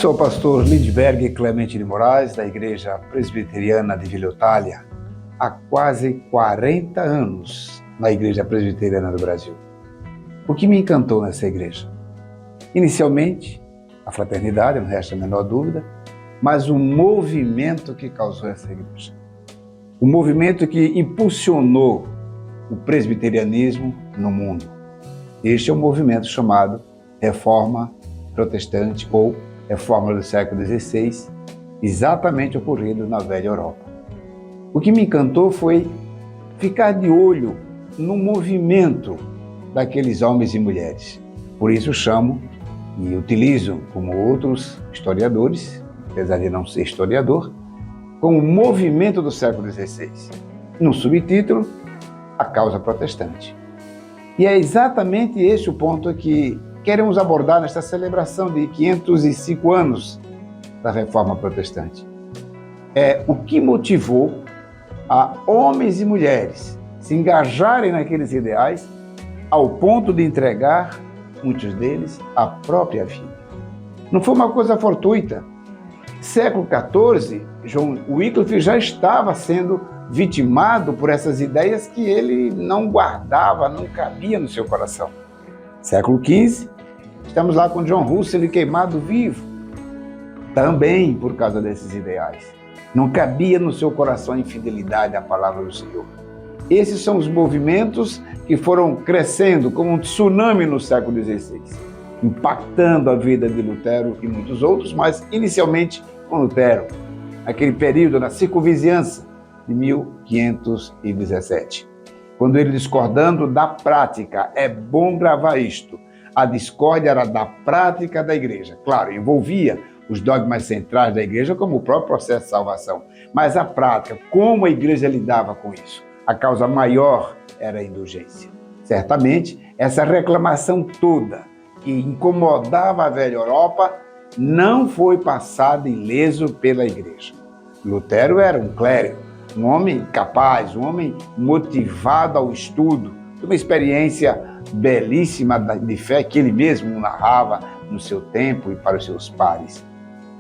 Sou o pastor Lindbergh Clemente de Moraes, da Igreja Presbiteriana de Vila Eutália, há quase 40 anos na Igreja Presbiteriana do Brasil. O que me encantou nessa igreja? Inicialmente, a fraternidade, não resta a menor dúvida, mas o movimento que causou essa igreja. O movimento que impulsionou o presbiterianismo no mundo. Este é um movimento chamado Reforma Protestante ou Reforma do século XVI, exatamente ocorrido na velha Europa. O que me encantou foi ficar de olho no movimento daqueles homens e mulheres. Por isso chamo e utilizo, como outros historiadores, apesar de não ser historiador, como o movimento do século XVI. No subtítulo, a causa protestante. E é exatamente esse o ponto que queremos abordar nesta celebração de 505 anos da Reforma Protestante. É o que motivou a homens e mulheres se engajarem naqueles ideais ao ponto de entregar, muitos deles, a própria vida. Não foi uma coisa fortuita. Século XIV, John Wycliffe já estava sendo vitimado por essas ideias que ele não guardava, não cabia no seu coração. Século XV, estamos lá com John Russell queimado vivo, também por causa desses ideais. Não cabia no seu coração a infidelidade à palavra do Senhor. Esses são os movimentos que foram crescendo como um tsunami no século XVI, impactando a vida de Lutero e muitos outros, mas inicialmente com Lutero, aquele período na circunvizinhança de 1517. Quando ele, discordando da prática, é bom gravar isto, a discórdia era da prática da igreja. Claro, envolvia os dogmas centrais da igreja, como o próprio processo de salvação. Mas a prática, como a igreja lidava com isso? A causa maior era a indulgência. Certamente, essa reclamação toda que incomodava a velha Europa não foi passada ileso pela igreja. Lutero era um clérigo, um homem capaz, um homem motivado ao estudo, uma experiência belíssima de fé que ele mesmo narrava no seu tempo e para os seus pares.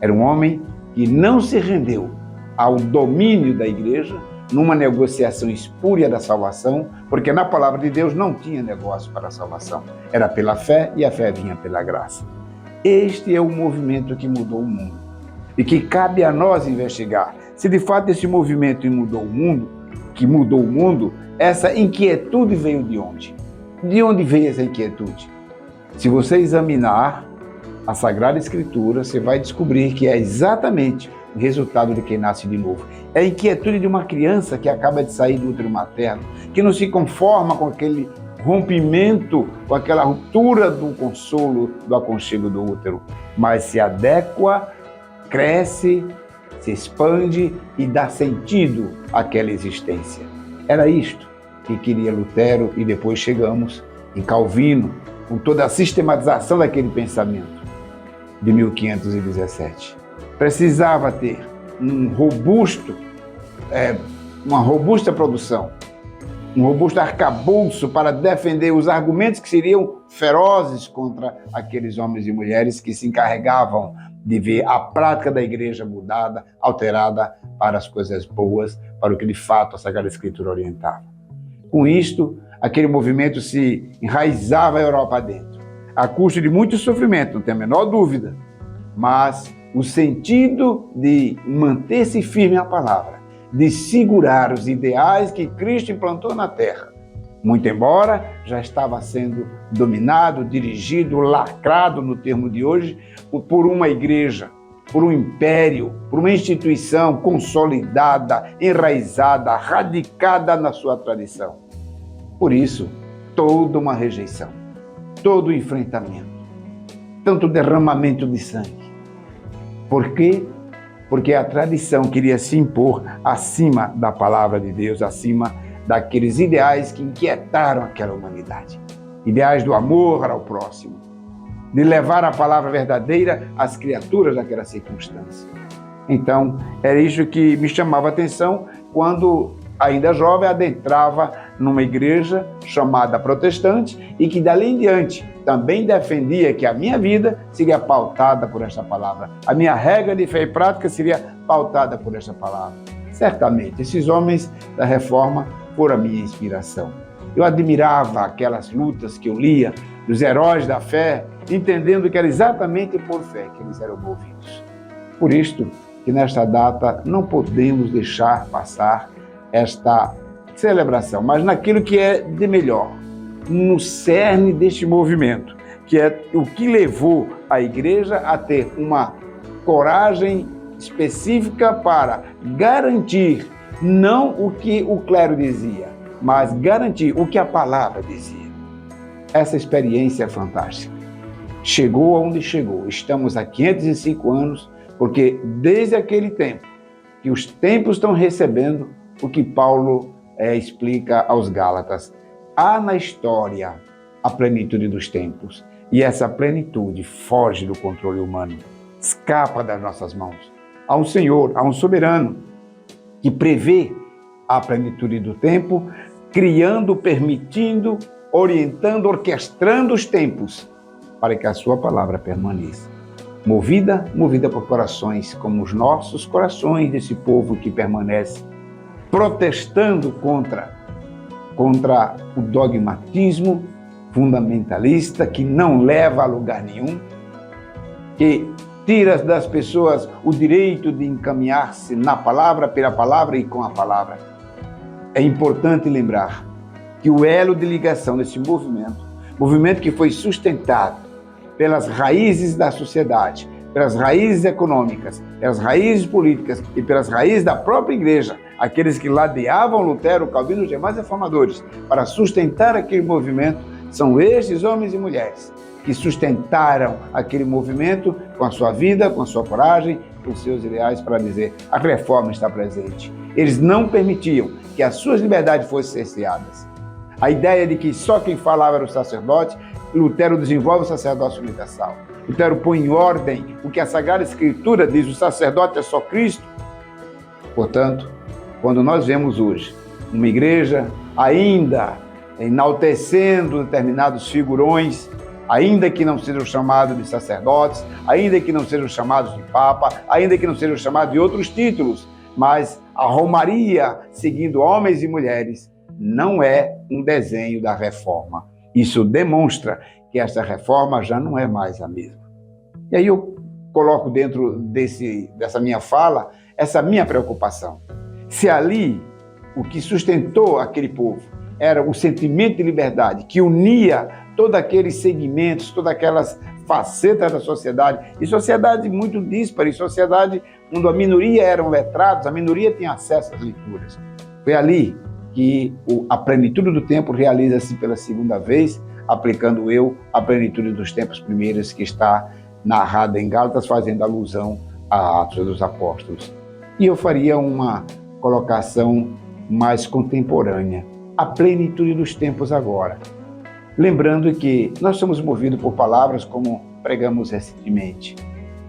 Era um homem que não se rendeu ao domínio da igreja numa negociação espúria da salvação, porque na palavra de Deus não tinha negócio para a salvação. Era pela fé e a fé vinha pela graça. Este é o movimento que mudou o mundo e que cabe a nós investigar. Se de fato esse movimento mudou o mundo, essa inquietude veio de onde? De onde veio essa inquietude? Se você examinar a Sagrada Escritura, você vai descobrir que é exatamente o resultado de quem nasce de novo. É a inquietude de uma criança que acaba de sair do útero materno, que não se conforma com aquele rompimento, com aquela ruptura do consolo, do aconchego do útero, mas se adequa, cresce, se expande e dá sentido àquela existência. Era isto que queria Lutero e depois chegamos em Calvino, com toda a sistematização daquele pensamento de 1517. Precisava ter uma robusta produção, um robusto arcabouço para defender os argumentos que seriam ferozes contra aqueles homens e mulheres que se encarregavam de ver a prática da igreja mudada, alterada para as coisas boas, para o que de fato a Sagrada Escritura orientava. Com isto, aquele movimento se enraizava a Europa dentro, a custo de muito sofrimento, não tem a menor dúvida, mas o sentido de manter-se firme à palavra, de segurar os ideais que Cristo implantou na terra, muito embora já estava sendo dominado, dirigido, lacrado, no termo de hoje, por uma igreja, por um império, por uma instituição consolidada, enraizada, radicada na sua tradição. Por isso, toda uma rejeição, todo enfrentamento, tanto derramamento de sangue. Por quê? Porque a tradição queria se impor acima da palavra de Deus, acima daqueles ideais que inquietaram aquela humanidade. Ideais do amor ao próximo, de levar a palavra verdadeira às criaturas daquela circunstância. Então, era isso que me chamava a atenção quando, ainda jovem, adentrava numa igreja chamada protestante e que dali em diante também defendia que a minha vida seria pautada por esta palavra. A minha regra de fé e prática seria pautada por esta palavra. Certamente, esses homens da Reforma foram a minha inspiração. Eu admirava aquelas lutas que eu lia dos heróis da fé, entendendo que era exatamente por fé que eles eram movidos. Por isto que nesta data não podemos deixar passar esta celebração, mas naquilo que é de melhor, no cerne deste movimento, que é o que levou a igreja a ter uma coragem específica para garantir não o que o clero dizia, mas garantir o que a palavra dizia. Essa experiência é fantástica. Chegou aonde chegou. Estamos há 505 anos, porque desde aquele tempo que os tempos estão recebendo o que Paulo explica aos Gálatas. Há na história a plenitude dos tempos, e essa plenitude foge do controle humano, escapa das nossas mãos. Há um Senhor, há um soberano que prevê a plenitude do tempo, criando, permitindo, orientando, orquestrando os tempos para que a sua palavra permaneça. Movida por corações como os nossos corações desse povo que permanece, protestando contra o dogmatismo fundamentalista que não leva a lugar nenhum, que tira das pessoas o direito de encaminhar-se na palavra, pela palavra e com a palavra. É importante lembrar que o elo de ligação desse movimento que foi sustentado pelas raízes da sociedade, pelas raízes econômicas, pelas raízes políticas e pelas raízes da própria igreja, aqueles que ladeavam Lutero, Calvino e os demais reformadores para sustentar aquele movimento, são estes homens e mulheres que sustentaram aquele movimento com a sua vida, com a sua coragem, com os seus ideais para dizer a reforma está presente. Eles não permitiam que as suas liberdades fossem cerceadas. A ideia de que só quem falava era o sacerdote, Lutero desenvolve o sacerdócio universal. Lutero põe em ordem o que a Sagrada Escritura diz, o sacerdote é só Cristo. Portanto, quando nós vemos hoje uma igreja ainda enaltecendo determinados figurões, ainda que não sejam chamados de sacerdotes, ainda que não sejam chamados de papa, ainda que não sejam chamados de outros títulos, mas a romaria, seguindo homens e mulheres, não é um desenho da reforma. Isso demonstra que essa reforma já não é mais a mesma. E aí eu coloco dentro dessa minha fala, essa minha preocupação. Se ali o que sustentou aquele povo era o sentimento de liberdade, que unia todos aqueles segmentos, todas aquelas facetas da sociedade, e sociedade muito díspara, e sociedade onde a minoria eram letrados, a minoria tinha acesso às leituras. Foi ali que a plenitude do tempo realiza-se pela segunda vez, aplicando a plenitude dos tempos primeiros, que está narrada em Gálatas, fazendo alusão a Atos dos Apóstolos. E eu faria uma colocação mais contemporânea, a plenitude dos tempos agora. Lembrando que nós somos movidos por palavras como pregamos recentemente.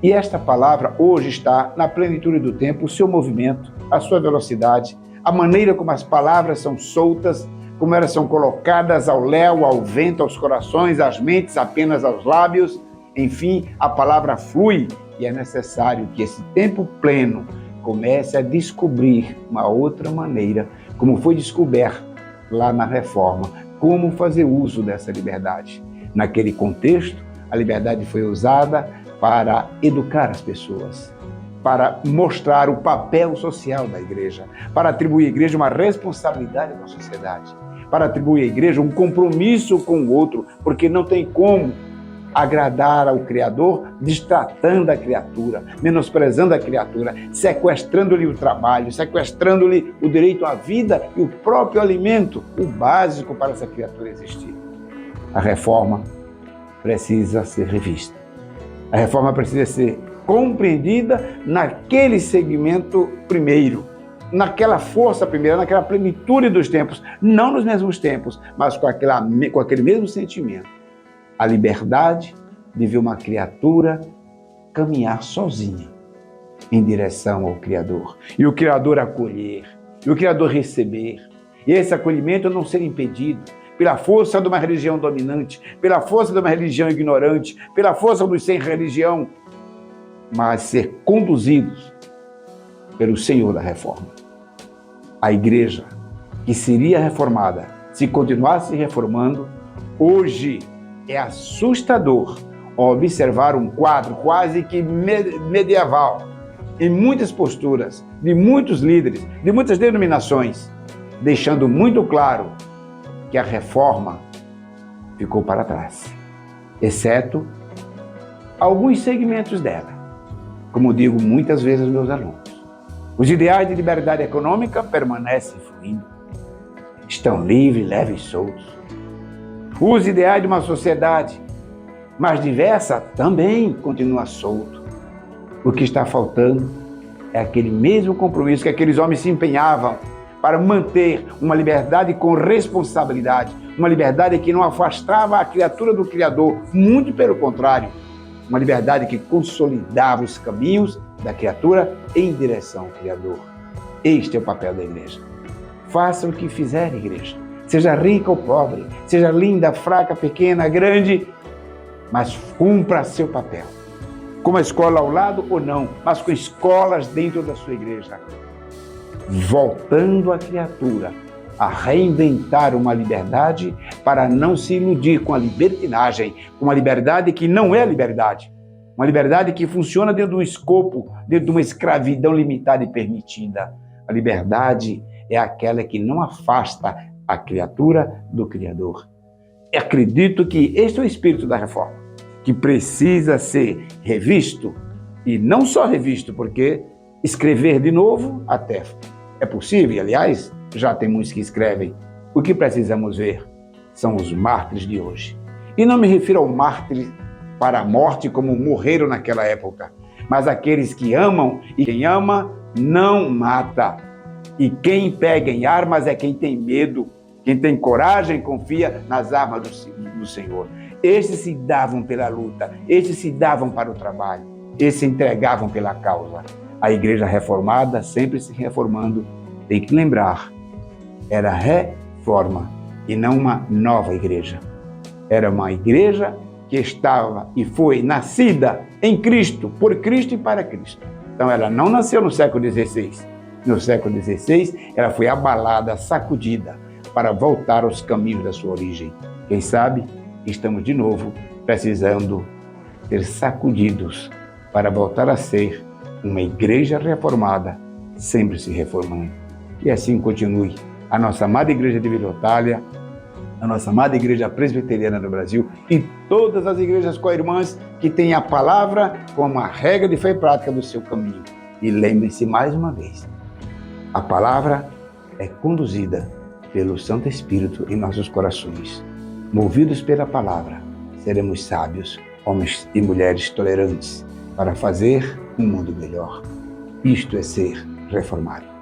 E esta palavra hoje está na plenitude do tempo, o seu movimento, a sua velocidade, a maneira como as palavras são soltas, como elas são colocadas ao léu, ao vento, aos corações, às mentes, apenas aos lábios. Enfim, a palavra flui e é necessário que esse tempo pleno comece a descobrir uma outra maneira, como foi descoberto lá na Reforma, como fazer uso dessa liberdade. Naquele contexto, a liberdade foi usada para educar as pessoas, para mostrar o papel social da igreja, para atribuir à igreja uma responsabilidade na sociedade, para atribuir à igreja um compromisso com o outro, porque não tem como agradar ao Criador destratando a criatura, menosprezando a criatura, sequestrando-lhe o trabalho, sequestrando-lhe o direito à vida e o próprio alimento, o básico para essa criatura existir. A reforma precisa ser revista. A reforma precisa ser compreendida naquele segmento primeiro, naquela força primeira, naquela plenitude dos tempos, não nos mesmos tempos, mas com aquele mesmo sentimento. A liberdade de ver uma criatura caminhar sozinha em direção ao Criador. E o Criador acolher, e o Criador receber, e esse acolhimento não ser impedido pela força de uma religião dominante, pela força de uma religião ignorante, pela força dos sem religião, mas ser conduzidos pelo Senhor da reforma. A igreja que seria reformada, se continuasse reformando, hoje é assustador observar um quadro quase que medieval, em muitas posturas, de muitos líderes, de muitas denominações, deixando muito claro que a reforma ficou para trás, exceto alguns segmentos dela. Como digo muitas vezes aos meus alunos, os ideais de liberdade econômica permanecem fluindo, estão livres, leves e soltos. Os ideais de uma sociedade mais diversa também continua solto. O que está faltando é aquele mesmo compromisso que aqueles homens se empenhavam para manter uma liberdade com responsabilidade, uma liberdade que não afastava a criatura do Criador, muito pelo contrário, uma liberdade que consolidava os caminhos da criatura em direção ao Criador. Este é o papel da igreja. Faça o que fizer, igreja. Seja rica ou pobre, seja linda, fraca, pequena, grande, mas cumpra seu papel. Com uma escola ao lado ou não, mas com escolas dentro da sua igreja. Voltando a criatura a reinventar uma liberdade para não se iludir com a libertinagem, com uma liberdade que não é liberdade. Uma liberdade que funciona dentro de um escopo, dentro de uma escravidão limitada e permitida. A liberdade é aquela que não afasta a criatura do Criador. Eu acredito que este é o espírito da reforma, que precisa ser revisto, e não só revisto, porque escrever de novo até é possível, aliás, já tem muitos que escrevem. O que precisamos ver são os mártires de hoje. E não me refiro ao mártir para a morte como morreram naquela época, mas aqueles que amam, e quem ama não mata. E quem pega em armas é quem tem medo, quem tem coragem confia nas armas do Senhor. Esses se davam pela luta, esses se davam para o trabalho, esses se entregavam pela causa. A igreja reformada, sempre se reformando, tem que lembrar, era reforma e não uma nova igreja. Era uma igreja que estava e foi nascida em Cristo, por Cristo e para Cristo. Então ela não nasceu no século XVI. No século XVI, ela foi abalada, sacudida, para voltar aos caminhos da sua origem. Quem sabe, estamos de novo precisando ser sacudidos para voltar a ser uma igreja reformada, sempre se reformando. E assim continue a nossa amada igreja de Vila Otália, a nossa amada igreja presbiteriana do Brasil e todas as igrejas co-irmãs que têm a palavra como a regra de fé e prática do seu caminho. E lembre-se mais uma vez, a palavra é conduzida pelo Santo Espírito em nossos corações. Movidos pela palavra, seremos sábios, homens e mulheres tolerantes, para fazer um mundo melhor. Isto é ser reformado.